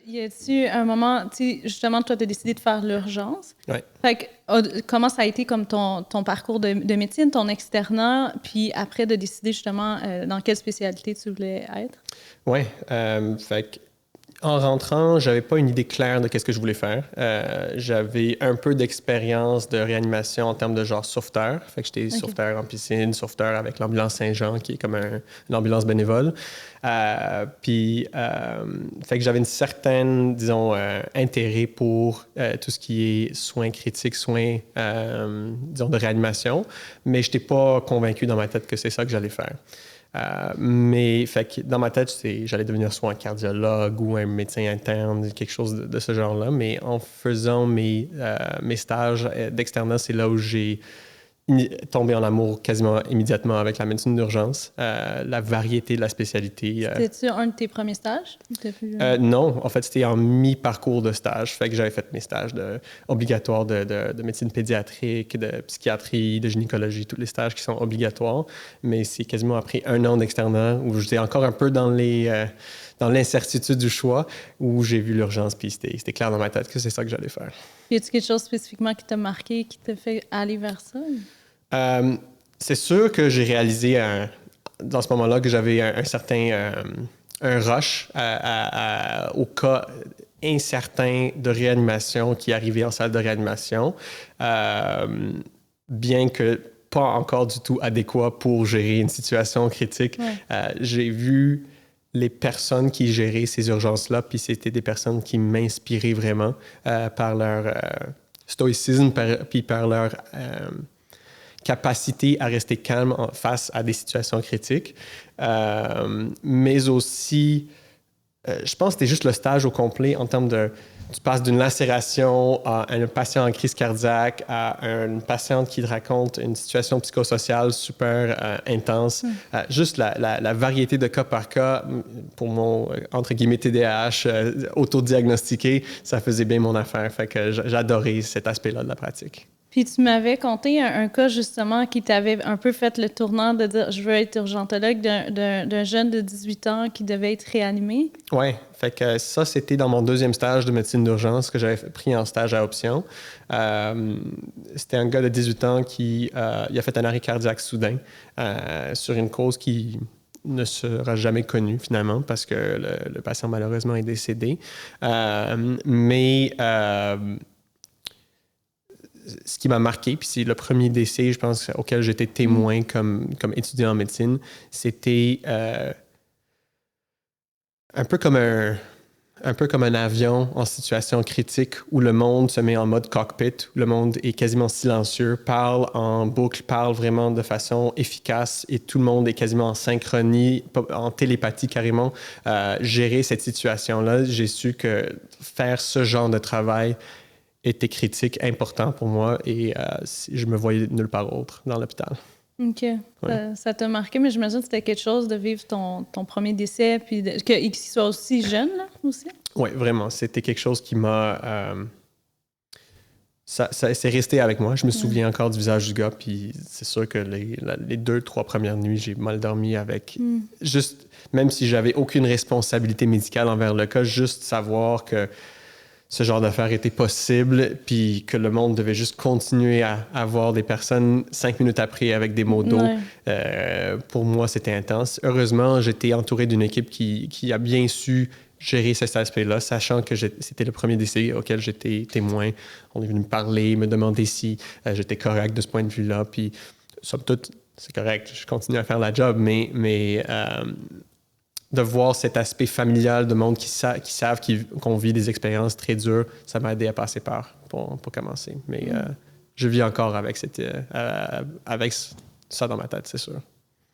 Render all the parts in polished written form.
Y a-t-il un moment, tu sais, justement, toi, tu as décidé de faire l'urgence. Oui. Fait que, comment ça a été comme ton parcours de médecine, ton externat, puis après de décider justement dans quelle spécialité tu voulais être? Oui. Fait que en rentrant, j'avais pas une idée claire de qu'est-ce que je voulais faire. J'avais un peu d'expérience de réanimation en termes de genre sauveteur. Fait que j'étais OK. sauveteur en piscine, sauveteur avec l'ambulance Saint-Jean, qui est comme une ambulance bénévole. Fait que j'avais une certaine, disons, intérêt pour tout ce qui est soins critiques, soins, disons, de réanimation. Mais je n'étais pas convaincu dans ma tête que c'est ça que j'allais faire. Mais fait que dans ma tête, j'allais devenir soit un cardiologue ou un médecin interne, quelque chose de ce genre-là. Mais en faisant mes stages d'externat, c'est là où j'ai tombé en amour quasiment immédiatement avec la médecine d'urgence, la variété de la spécialité. C'était-tu un de tes premiers stages? Non, en fait, c'était en mi-parcours de stage. Fait que j'avais fait mes stages obligatoires de médecine pédiatrique, de psychiatrie, de gynécologie, tous les stages qui sont obligatoires. Mais c'est quasiment après un an d'externat où j'étais encore un peu dans l'incertitude du choix, où j'ai vu l'urgence, puis c'était clair dans ma tête que c'est ça que j'allais faire. Y a-t-il quelque chose spécifiquement qui t'a marqué, qui t'a fait aller vers ça? C'est sûr que j'ai réalisé dans ce moment-là que j'avais un certain un rush au cas incertain de réanimation qui arrivait en salle de réanimation, bien que pas encore du tout adéquat pour gérer une situation critique. Ouais. J'ai vu les personnes qui géraient ces urgences-là, puis c'était des personnes qui m'inspiraient vraiment par leur stoïcisme, puis par leur capacité à rester calme face à des situations critiques. Mais aussi, je pense que c'était juste le stage au complet en termes de... Tu passes d'une lacération à un patient en crise cardiaque à une patiente qui te raconte une situation psychosociale super intense. Juste la variété de cas par cas, pour mon, entre guillemets, TDAH autodiagnostiqué, ça faisait bien mon affaire. Fait que j'adorais cet aspect-là de la pratique. Puis tu m'avais conté un cas justement qui t'avait un peu fait le tournant de dire je veux être urgentologue d'un jeune de 18 ans qui devait être réanimé. Oui, fait que ça, c'était dans mon deuxième stage de médecine d'urgence que j'avais pris en stage à option. C'était un gars de 18 ans qui il a fait un arrêt cardiaque soudain sur une cause qui ne sera jamais connue finalement parce que le patient malheureusement est décédé. Ce qui m'a marqué, puis c'est le premier décès, je pense, auquel j'étais témoin comme étudiant en médecine, c'était un peu comme un avion en situation critique où le monde se met en mode cockpit, où le monde est quasiment silencieux, parle en boucle, parle vraiment de façon efficace et tout le monde est quasiment en synchronie, en télépathie carrément. Gérer cette situation-là, j'ai su que faire ce genre de travail était critique, important pour moi et je me voyais nulle part autre dans l'hôpital. OK. Ça t'a marqué, mais j'imagine que c'était quelque chose de vivre ton premier décès, puis qu'il soit aussi jeune, là, aussi. Oui, vraiment. C'était quelque chose qui m'a... ça c'est resté avec moi. Je me souviens encore du visage du gars, puis c'est sûr que les 2-3 premières nuits, j'ai mal dormi avec... Juste, même si j'avais aucune responsabilité médicale envers le cas, juste savoir que ce genre d'affaires était possible, puis que le monde devait juste continuer à avoir des personnes 5 minutes après avec des maux d'eau. Ouais. Pour moi, c'était intense. Heureusement, j'étais entouré d'une équipe qui a bien su gérer cet aspect-là, sachant que c'était le premier décès auquel j'étais témoin. On est venu me parler, me demander si j'étais correct de ce point de vue-là, puis somme toute, c'est correct, je continue à faire la job, mais de voir cet aspect familial de monde qui savent qu'on vit des expériences très dures, ça m'a aidé à passer par pour commencer. Mais je vis encore avec avec ça dans ma tête, c'est sûr.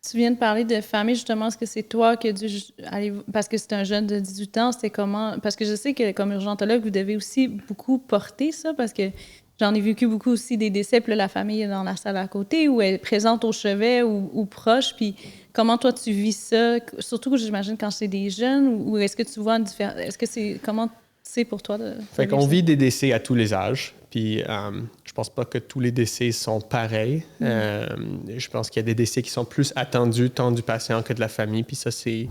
Tu viens de parler de famille, justement. Est-ce que c'est toi qui as dû aller... Parce que c'est un jeune de 18 ans, c'était comment... Parce que je sais que comme urgentologue, vous devez aussi beaucoup porter ça, parce que j'en ai vécu beaucoup aussi des décès, puis là, la famille est dans la salle à côté, ou elle est présente au chevet ou proche, puis comment toi tu vis ça? Surtout, j'imagine, quand c'est des jeunes, ou est-ce que tu vois une différence? Est-ce que c'est... Comment c'est pour toi de Fait qu'on vivre ça? vit des décès à tous les âges, puis je pense pas que tous les décès sont pareils. Je pense qu'il y a des décès qui sont plus attendus tant du patient que de la famille, puis ça, c'est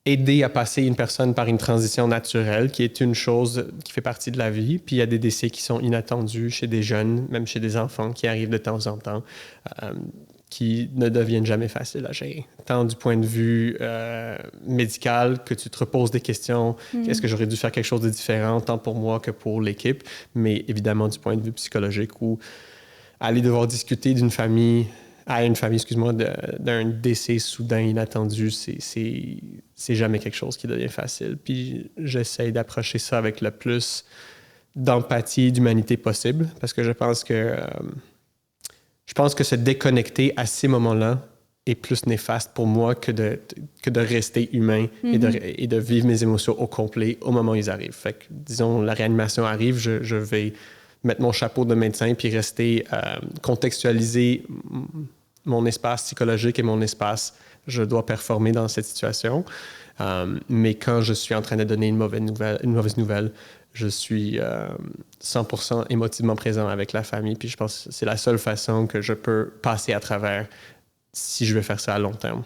aider à passer une personne par une transition naturelle, qui est une chose qui fait partie de la vie. Puis il y a des décès qui sont inattendus chez des jeunes, même chez des enfants, qui arrivent de temps en temps, qui ne deviennent jamais faciles à gérer. Tant du point de vue médical, que tu te reposes des questions, est-ce que j'aurais dû faire quelque chose de différent, tant pour moi que pour l'équipe, mais évidemment du point de vue psychologique, où aller devoir discuter excuse-moi, d'un décès soudain, inattendu, c'est jamais quelque chose qui devient facile. Puis j'essaie d'approcher ça avec le plus d'empathie et d'humanité possible, parce que je pense que se déconnecter à ces moments-là est plus néfaste pour moi que de rester humain et de vivre mes émotions au complet au moment où ils arrivent. Fait que, disons, la réanimation arrive, je vais mettre mon chapeau de médecin puis rester contextualiser mon espace psychologique et mon espace, je dois performer dans cette situation. Mais quand je suis en train de donner une mauvaise nouvelle, je suis 100% émotivement présent avec la famille. Puis je pense que c'est la seule façon que je peux passer à travers si je veux faire ça à long terme.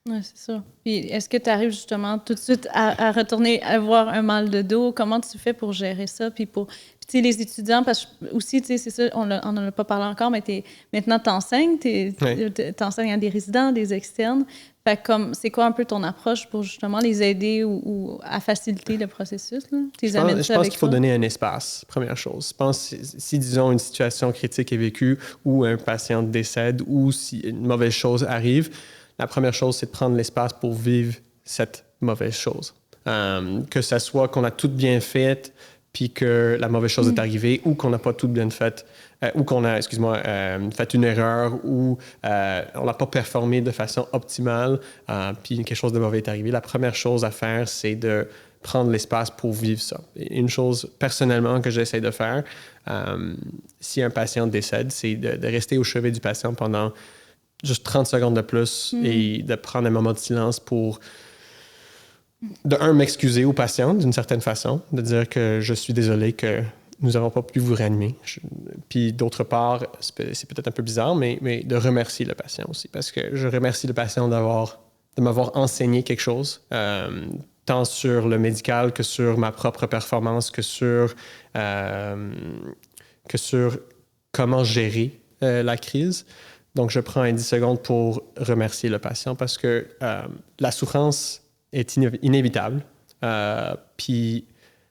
Oui, c'est ça. Puis est-ce que tu arrives justement tout de suite à retourner avoir un mal de dos? Comment tu fais pour gérer ça? Puis tu sais, les étudiants, parce que aussi, tu sais, c'est ça, on n'en a pas parlé encore, mais maintenant, tu enseignes, t'enseignes à des résidents, des externes. Fait comme, c'est quoi un peu ton approche pour justement les aider ou à faciliter le processus? Là? Je pense qu'il faut donner un espace, première chose. Je pense si, disons, une situation critique est vécue ou un patient décède ou si une mauvaise chose arrive, la première chose, c'est de prendre l'espace pour vivre cette mauvaise chose. Que ça soit qu'on a tout bien fait, puis que la mauvaise chose est arrivée, ou qu'on n'a pas tout bien fait, ou qu'on a, fait une erreur, ou on n'a pas performé de façon optimale, puis quelque chose de mauvais est arrivé. La première chose à faire, c'est de prendre l'espace pour vivre ça. Et une chose, personnellement, que j'essaie de faire, si un patient décède, c'est de rester au chevet du patient pendant juste 30 secondes de plus et de prendre un moment de silence pour, m'excuser au patient d'une certaine façon, de dire que je suis désolé que nous n'avons pas pu vous réanimer. Puis d'autre part, c'est peut-être un peu bizarre, mais de remercier le patient aussi, parce que je remercie le patient de m'avoir enseigné quelque chose, tant sur le médical que sur ma propre performance, que sur comment gérer la crise. Donc, je prends 10 secondes pour remercier le patient parce que la souffrance est inévitable. Puis,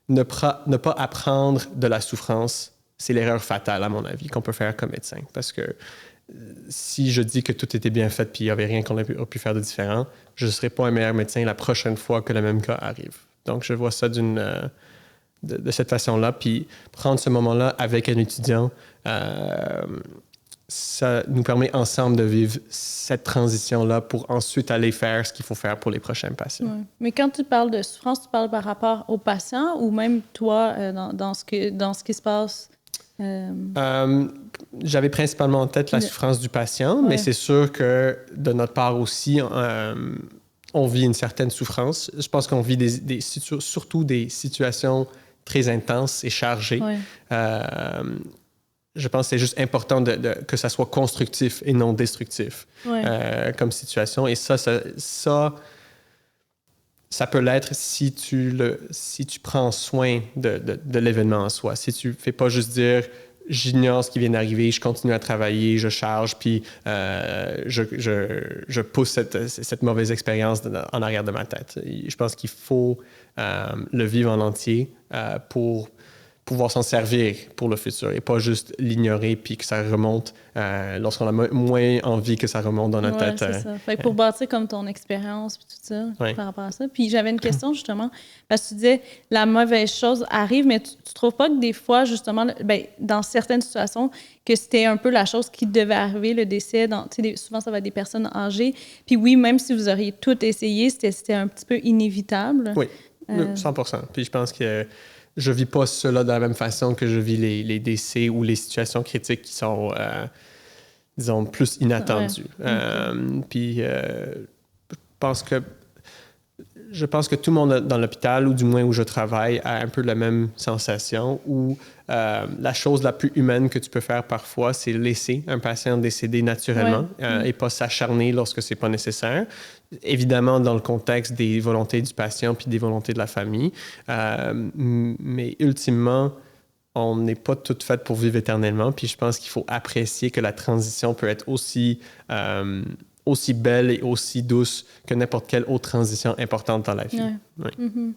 ne pas apprendre de la souffrance, c'est l'erreur fatale, à mon avis, qu'on peut faire comme médecin. Parce que si je dis que tout était bien fait puis il n'y avait rien qu'on a pu faire de différent, je ne serai pas un meilleur médecin la prochaine fois que le même cas arrive. Donc, je vois ça de cette façon-là. Puis, prendre ce moment-là avec un étudiant, ça nous permet ensemble de vivre cette transition-là pour ensuite aller faire ce qu'il faut faire pour les prochains patients. Ouais. Mais quand tu parles de souffrance, tu parles par rapport aux patients ou même toi, dans ce qui se passe? J'avais principalement en tête la souffrance du patient, mais c'est sûr que de notre part aussi, on vit une certaine souffrance. Je pense qu'on vit surtout des situations très intenses et chargées. Ouais. Je pense que c'est juste important que ça soit constructif et non destructif comme situation. Et ça peut l'être si tu prends soin de l'événement en soi. Si tu ne fais pas juste dire « j'ignore ce qui vient d'arriver, je continue à travailler, je charge, puis je pousse cette mauvaise expérience en arrière de ma tête ». Je pense qu'il faut le vivre en entier pour pouvoir s'en servir pour le futur et pas juste l'ignorer puis que ça remonte lorsqu'on a moins envie que ça remonte dans notre tête. C'est ça. Fait que pour bâtir comme ton expérience puis tout ça par rapport à ça. Puis j'avais une question justement parce que tu disais la mauvaise chose arrive, mais tu trouves pas que des fois justement, dans certaines situations, que c'était un peu la chose qui devait arriver, le décès. Souvent ça va être des personnes âgées. Puis oui, même si vous auriez tout essayé, c'était un petit peu inévitable. Oui, 100%. Puis je pense que je vis pas cela de la même façon que je vis les décès ou les situations critiques qui sont, disons, plus inattendues. Puis je pense que je pense que tout le monde dans l'hôpital, ou du moins où je travaille, a un peu la même sensation, où la chose la plus humaine que tu peux faire parfois, c'est laisser un patient décéder naturellement et pas s'acharner lorsque c'est pas nécessaire. Évidemment, dans le contexte des volontés du patient puis des volontés de la famille. Mais ultimement, on n'est pas toutes faites pour vivre éternellement. Puis je pense qu'il faut apprécier que la transition peut être aussi belle et aussi douce que n'importe quelle autre transition importante dans la vie. Ouais. Oui. Mm-hmm.